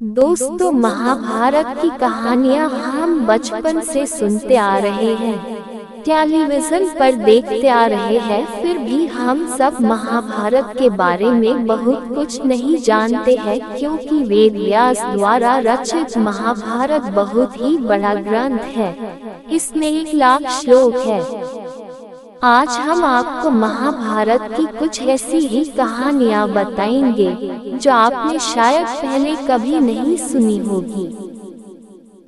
दोस्तों, महाभारत की कहानियाँ हम बचपन से सुनते आ रहे हैं, टेलीविजन पर देखते आ रहे हैं। फिर भी हम सब महाभारत के बारे में बहुत कुछ नहीं जानते हैं, क्योंकि वेद व्यास द्वारा रचित महाभारत बहुत ही बड़ा ग्रंथ है। इसमें 1,00,000 श्लोक है। आज हम आपको महाभारत की कुछ ऐसी ही कहानियाँ बताएंगे जो आपने शायद पहले कभी नहीं सुनी होगी।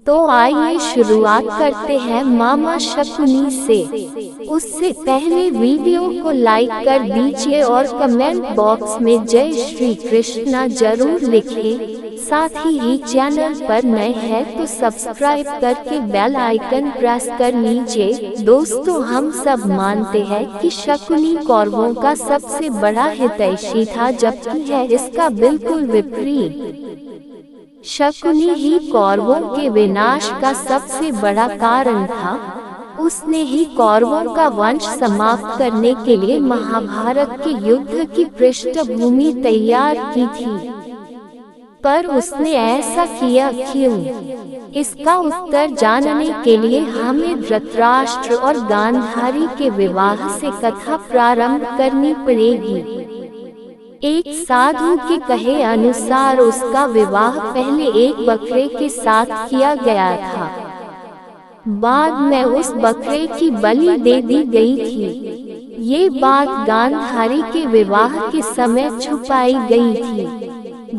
तो आइए शुरुआत करते हैं मामा शकुनी से। उससे पहले वीडियो को लाइक कर दीजिए और कमेंट बॉक्स में जय श्री कृष्णा जरूर लिखें। साथ ही चैनल पर नए हैं तो सब्सक्राइब करके बेल आइकन प्रेस कर लीजिए। दोस्तों, हम सब मानते हैं कि शकुनी कौरवों का सबसे बड़ा हितैषी था, जबकि है इसका बिल्कुल विपरीत। शकुनी ही कौरवों के विनाश का सबसे बड़ा कारण था। उसने ही कौरवों का वंश समाप्त करने के लिए महाभारत के युद्ध की पृष्ठभूमि तैयार की थी। पर उसने ऐसा किया क्यों? इसका उत्तर जानने के लिए हमें धृतराष्ट्र और गांधारी के विवाह से कथा प्रारंभ करनी पड़ेगी। एक साधु के कहे अनुसार उसका विवाह पहले एक बकरे के साथ किया गया था। बाद में उस बकरे की बलि दे दी गई थी। ये बात गांधारी के विवाह के समय छुपाई गई थी।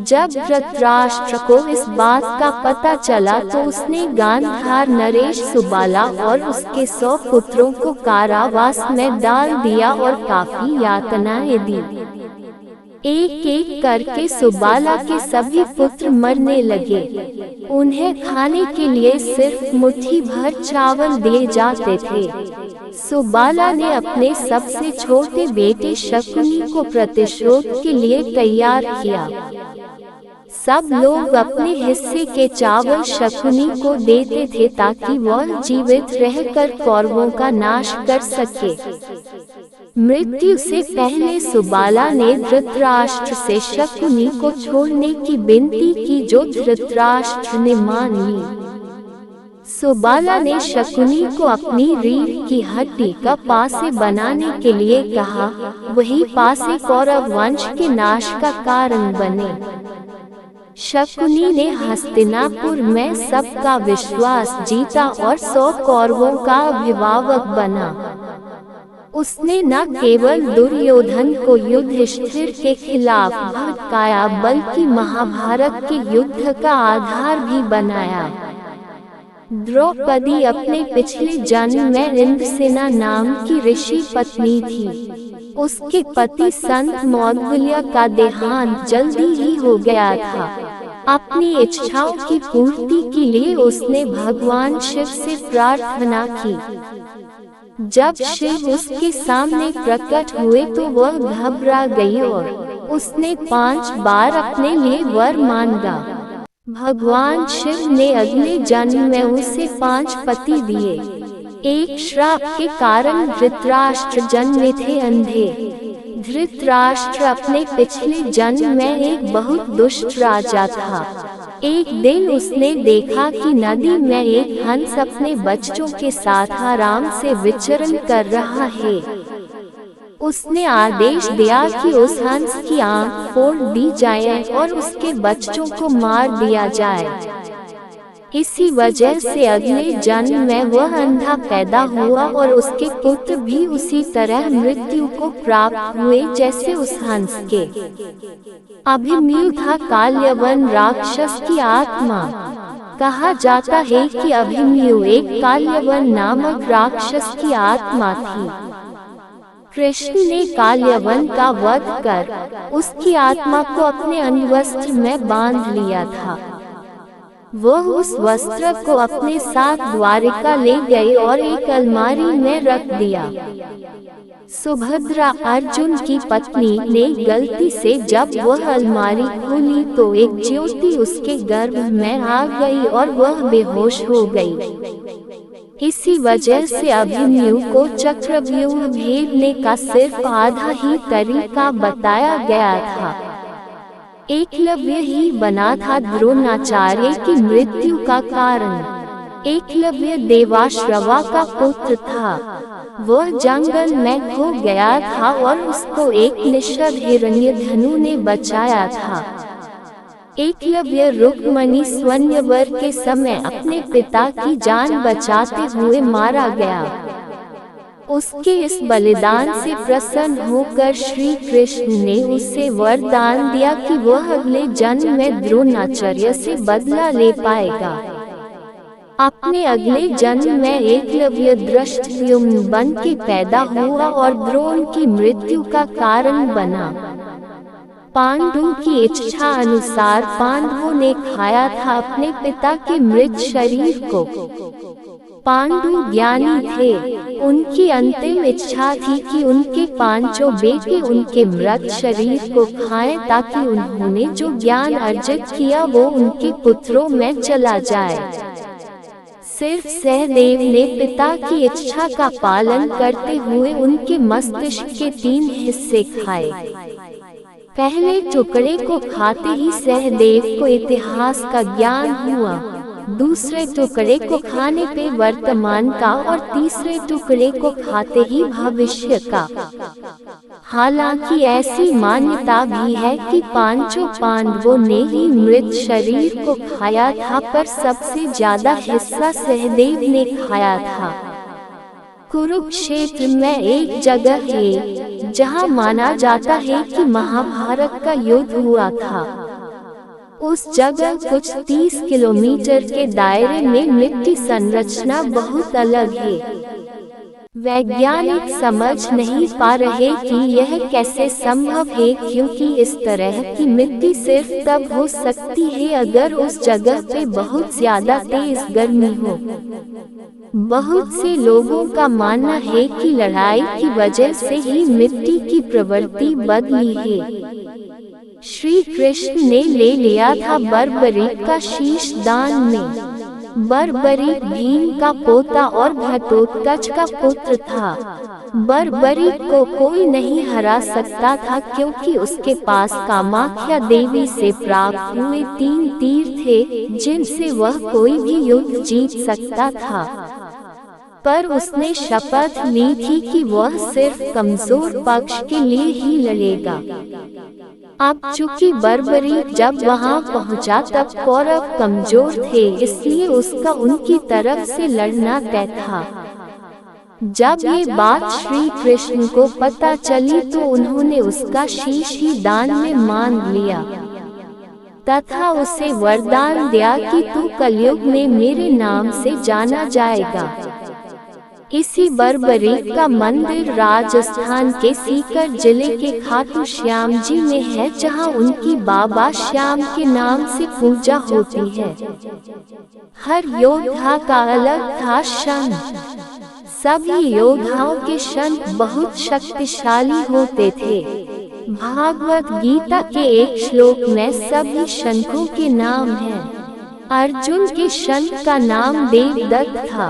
जब धृतराष्ट्र को इस बात का पता चला तो उसने गांधार, नरेश, सुबाला और उसके 100 पुत्रों को कारावास में डाल दिया और काफी यातनाएं दी। एक एक करके सुबाला के सभी पुत्र मरने लगे। उन्हें खाने के लिए सिर्फ मुट्ठी भर चावल दिए जाते थे। सुबाला ने अपने सबसे छोटे बेटे शकुनी को प्रतिशोध के लिए तैयार किया। सब लोग अपने हिस्से के चावल शकुनी को देते थे ताकि वह जीवित रहकर कौरवों का नाश कर सके। मृत्यु से पहले सुबाला ने धृतराष्ट्र से शकुनी को छोड़ने की विनती की, जो धृतराष्ट्र ने मान ली। सुबाला ने शकुनी को अपनी रीढ़ की हड्डी का पासे बनाने के लिए कहा। वही पासे कौरव वंश के नाश का कारण बने। शकुनी ने हस्तिनापुर में सबका विश्वास जीता और 100 कौरवों का अभिभावक बना। उसने न केवल दुर्योधन को युधिष्ठिर के खिलाफ भड़काया, बल्कि महाभारत के युद्ध का आधार भी बनाया। द्रौपदी अपने पिछले जन्म में इंद्रसेना नाम की ऋषि पत्नी थी। उसके पति संत मौद्गल्य का देहांत जल्दी ही हो गया था। अपनी इच्छाओं की पूर्ति के लिए उसने भगवान शिव से प्रार्थना की। जब शिव उसके सामने प्रकट हुए तो वह घबरा गई और उसने 5 बार अपने लिए वर मांगा। भगवान शिव ने अगले जन्म में उसे 5 पति दिए। एक श्राप के कारण धृतराष्ट्र जन्मे थे अंधे। धृतराष्ट्र अपने पिछले जन्म में एक बहुत दुष्ट राजा था। एक दिन उसने देखा कि नदी में एक हंस अपने बच्चों के साथ आराम से विचरण कर रहा है। उसने आदेश दिया कि उस हंस की आंख फोड़ दी जाए और उसके बच्चों को मार दिया जाए। इसी वजह से अगले जन्म में वह अंधा पैदा हुआ और उसके पुत्र भी उसी तरह मृत्यु को प्राप्त हुए जैसे उस हंस के। अभिमन्यु था काल्यवन राक्षस की आत्मा। कहा जाता है कि अभिमन्यु एक काल्यवन नामक राक्षस की आत्मा थी। कृष्ण ने काल्यवन का वध कर उसकी आत्मा को अपने अंगवस्त्र में बांध लिया था। वह उस वस्त्र को अपने साथ द्वारिका ले गए और एक अलमारी में रख दिया। सुभद्रा, अर्जुन की पत्नी, ने गलती से जब वह अलमारी खोली तो एक ज्योति उसके गर्भ में आ गई और वह बेहोश हो गई। इसी वजह से अभिमन्यु को चक्रव्यूह भेदने का सिर्फ आधा ही तरीका बताया गया था। एकलव्य ही बना था द्रोणाचार्य की मृत्यु का कारण। एकलव्य देवाश्रवा का पुत्र था। वह जंगल में खो गया था और उसको एक निषद हिरण्यधनु ने बचाया था। एकलव्य रुक्मणी स्वयंवर के समय अपने पिता की जान बचाते हुए मारा गया। उसके इस बलिदान से प्रसन्न होकर श्री कृष्ण ने उसे वरदान दिया कि वह अगले जन्म में द्रोणाचार्य से बदला ले पाएगा। अपने अगले जन्म में एकलव्य धृष्टद्युम्न बन के पैदा हुआ और द्रोण की मृत्यु का कारण बना। पांडु की इच्छा अनुसार पांडवों ने खाया था अपने पिता के मृत शरीर को। पांडु ज्ञानी थे। उनकी अंतिम इच्छा थी कि उनके पांचों बेटे उनके मृत शरीर को खाएं ताकि उन्होंने जो ज्ञान अर्जित किया वो उनके पुत्रों में चला जाए। सिर्फ सहदेव ने पिता की इच्छा का पालन करते हुए उनके मस्तिष्क के 3 हिस्से खाए। पहले टुकड़े को खाते ही सहदेव को इतिहास का ज्ञान हुआ, दूसरे टुकड़े को खाने पे वर्तमान का और तीसरे टुकड़े को खाते ही भविष्य का। हालांकि ऐसी मान्यता भी है कि पांचों पांडवों ने ही मृत शरीर को खाया था, पर सबसे ज्यादा हिस्सा सहदेव ने खाया था। कुरुक्षेत्र में एक जगह है जहां माना जाता है कि महाभारत का युद्ध हुआ था। उस जगह कुछ 30 किलोमीटर के दायरे में मिट्टी संरचना बहुत अलग है। वैज्ञानिक समझ नहीं पा रहे कि यह कैसे संभव है, क्योंकि इस तरह की मिट्टी सिर्फ तब हो सकती है अगर उस जगह पे बहुत ज्यादा तेज गर्मी हो। बहुत से लोगों का मानना है कि लड़ाई की वजह से ही मिट्टी की प्रवृत्ति बदली है। श्री कृष्ण ने ले लिया था बर्बरीक का शीश दान में। बर्बरीक भीम का पोता और घटोत्कच का पुत्र था। बर्बरीक को कोई नहीं हरा सकता था, क्योंकि उसके पास कामाख्या देवी से प्राप्त हुए 3 तीर थे जिनसे वह कोई भी युद्ध जीत सकता था। पर उसने शपथ ली थी कि वह सिर्फ कमजोर पक्ष के लिए ही लड़ेगा। अब चूंकि बर्बरीक जब वहां पहुंचा तब कौरव कमजोर थे, इसलिए उसका उनकी तरफ से लड़ना तय था। जब ये बात श्री कृष्ण को पता चली तो उन्होंने उसका शीश ही दान में मान लिया तथा उसे वरदान दिया कि तू कलयुग में मेरे नाम से जाना जाएगा। इसी बर्बरीक का मंदिर राजस्थान के सीकर जिले के खाटू श्याम जी में है, जहां उनकी बाबा श्याम के नाम से पूजा होती है। हर योद्धा का अलग था शंख। सभी योद्धाओं के शंख बहुत शक्तिशाली होते थे। भागवत गीता के एक श्लोक में सभी शंखों के नाम हैं। अर्जुन के शंख का नाम देवदत्त था।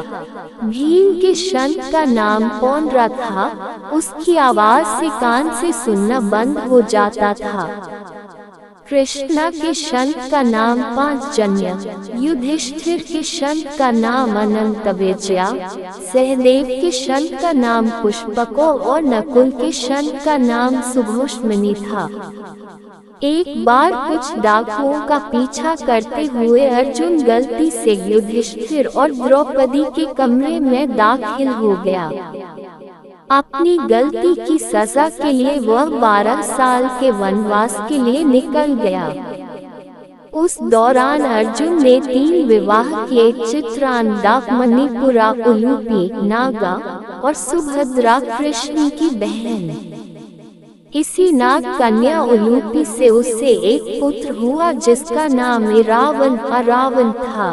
भीम के शंख का नाम पौंड्रा था। उसकी आवाज से कान से सुनना बंद हो जाता था। कृष्णा के शंख का नाम पांचजन्य, युधिष्ठिर के शंख का नाम अनंतविजया, सहदेव के शंख का नाम पुष्पको और नकुल के शंख का नाम सुघोषमणि था। एक बार कुछ डाकुओं का पीछा करते हुए अर्जुन गलती से युधिष्ठिर और द्रौपदी के कमरे में दाखिल हो गया। अपनी गलती की सजा के लिए वह 12 साल के वनवास के लिए निकल गया। उस दौरान अर्जुन ने 3 विवाह किए, चित्रांगदा, मणिपुरा, उलूपी, नागा और सुभद्रा कृष्ण की बहन। इसी नाग कन्या उलूपी से उसे एक पुत्र हुआ जिसका नाम रावण था।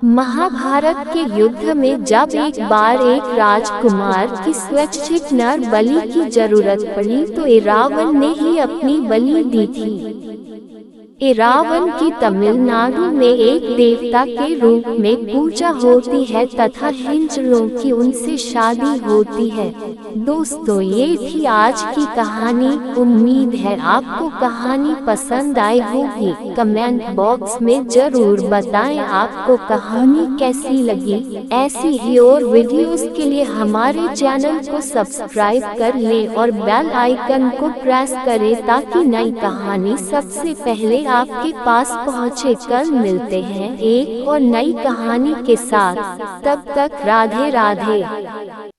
महाभारत के युद्ध में जब एक बार एक राजकुमार की स्वैच्छिक नर बलि की जरूरत पड़ी तो रावण ने ही अपनी बलि दी थी। रावण की तमिलनाडु में एक देवता के रूप में पूजा होती है तथा हिंजलों की उनसे शादी होती है। दोस्तों, ये थी आज की कहानी। उम्मीद है आपको कहानी पसंद आई होगी। कमेंट बॉक्स में जरूर बताएं आपको कहानी कैसी लगी। ऐसी ही और वीडियोस के लिए हमारे चैनल को सब्सक्राइब कर लें और बेल आइकन को प्रेस करें ताकि नई कहानी सबसे पहले आपके पास पहुँचे। कल मिलते हैं एक और नई कहानी के साथ। तब तक राधे राधे।